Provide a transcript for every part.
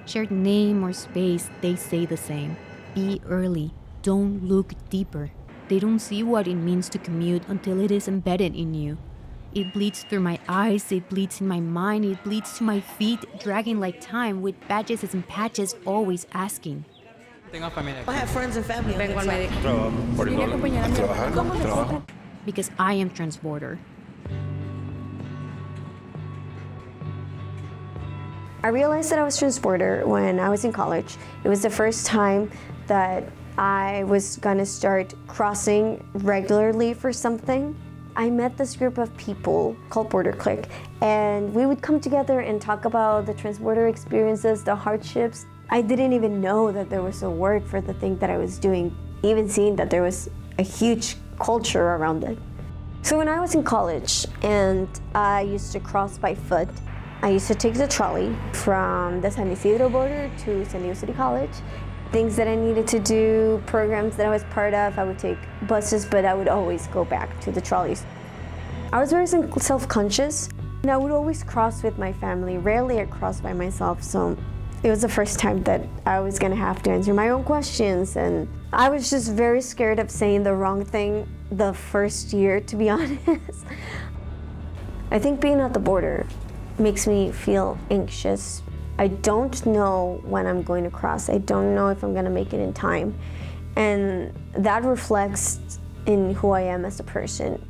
Shared name or space, they say the same. Be early. Don't look deeper. They don't see what it means to commute until it is embedded in you. It bleeds through my eyes, it bleeds in my mind, it bleeds to my feet, dragging like time with badges and patches always asking. I have friends and family. Because I am transborder. I realized that I was transborder when I was in college. It was the first time that I was gonna start crossing regularly for something. I met this group of people called Border Click, and we would come together and talk about the transborder experiences, the hardships. I didn't even know that there was a word for the thing that I was doing, even seeing that there was a huge culture around it. So when I was in college and I used to cross by foot, I used to take the trolley from the San Isidro border to San Diego City College. Things that I needed to do, programs that I was part of, I would take buses, but I would always go back to the trolleys. I was very self-conscious, and I would always cross with my family. Rarely I crossed by myself, so it was the first time that I was gonna have to answer my own questions, and I was just very scared of saying the wrong thing the first year, to be honest. I think being at the border makes me feel anxious. I don't know when I'm going to cross. I don't know if I'm gonna make it in time. And that reflects in who I am as a person.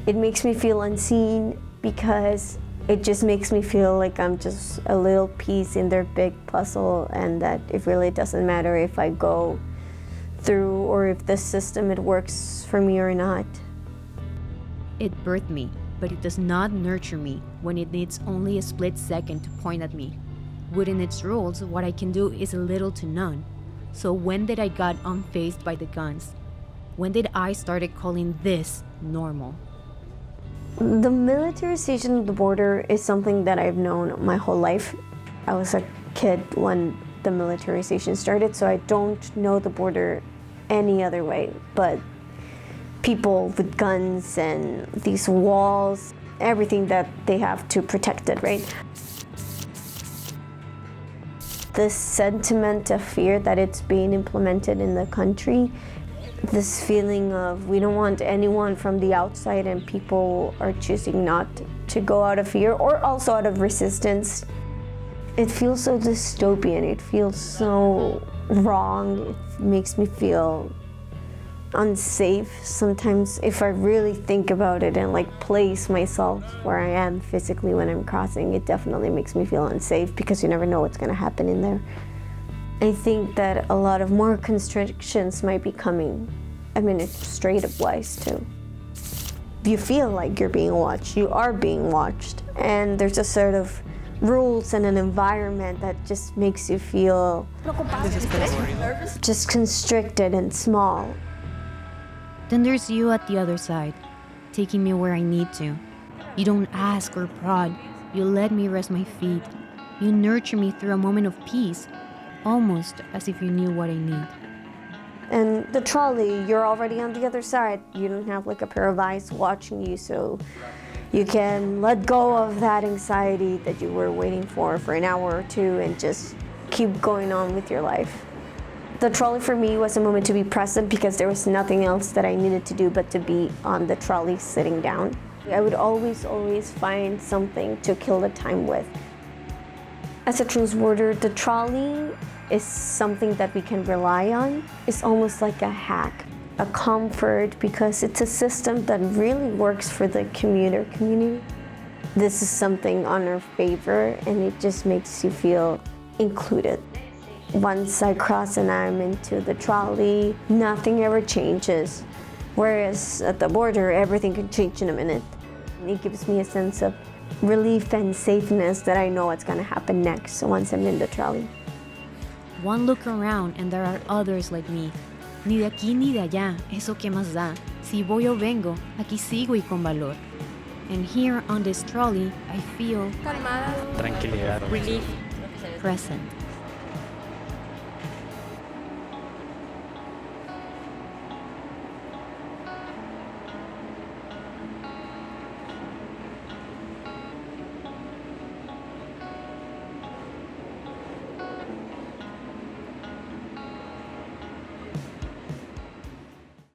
It makes me feel unseen because it just makes me feel like I'm just a little piece in their big puzzle, and that it really doesn't matter if I go through or if the system, it works for me or not. It birthed me, but it does not nurture me when it needs only a split second to point at me. Within its rules, what I can do is little to none. So when did I got unfazed by the guns? When did I started calling this normal? The militarization of the border is something that I've known my whole life. I was a kid when the militarization started, so I don't know the border any other way, but people with guns and these walls, everything that they have to protect it, right? This sentiment of fear that it's being implemented in the country, this feeling of we don't want anyone from the outside, and people are choosing not to go out of fear or also out of resistance. It feels so dystopian, it feels so wrong, it makes me feel unsafe sometimes if I really think about it and place myself where I am physically when I'm crossing. It definitely makes me feel unsafe because you never know what's going to happen in there. I think that a lot of more constrictions might be coming, administrative wise too. You feel like you're being watched, you are being watched, and there's a sort of rules and an environment that just makes you feel just constricted and small. Then there's you at the other side, taking me where I need to. You don't ask or prod. You let me rest my feet. You nurture me through a moment of peace, almost as if you knew what I need. And the trolley, you're already on the other side. You don't have a pair of eyes watching you, so you can let go of that anxiety that you were waiting for an hour or two and just keep going on with your life. The trolley for me was a moment to be present because there was nothing else that I needed to do but to be on the trolley sitting down. I would always find something to kill the time with. As a transborder, the trolley is something that we can rely on. It's almost like a hack, a comfort, because it's a system that really works for the commuter community. This is something on our favor, and it just makes you feel included. Once I cross and I'm into the trolley, nothing ever changes. Whereas at the border, everything can change in a minute. It gives me a sense of relief and safeness that I know what's gonna happen next once I'm in the trolley. One look around and there are others like me. Ni de aquí ni de allá, eso que más da. Si voy o vengo, aquí sigo y con valor. And here on this trolley, I feel Tranquilidad. Relief. present.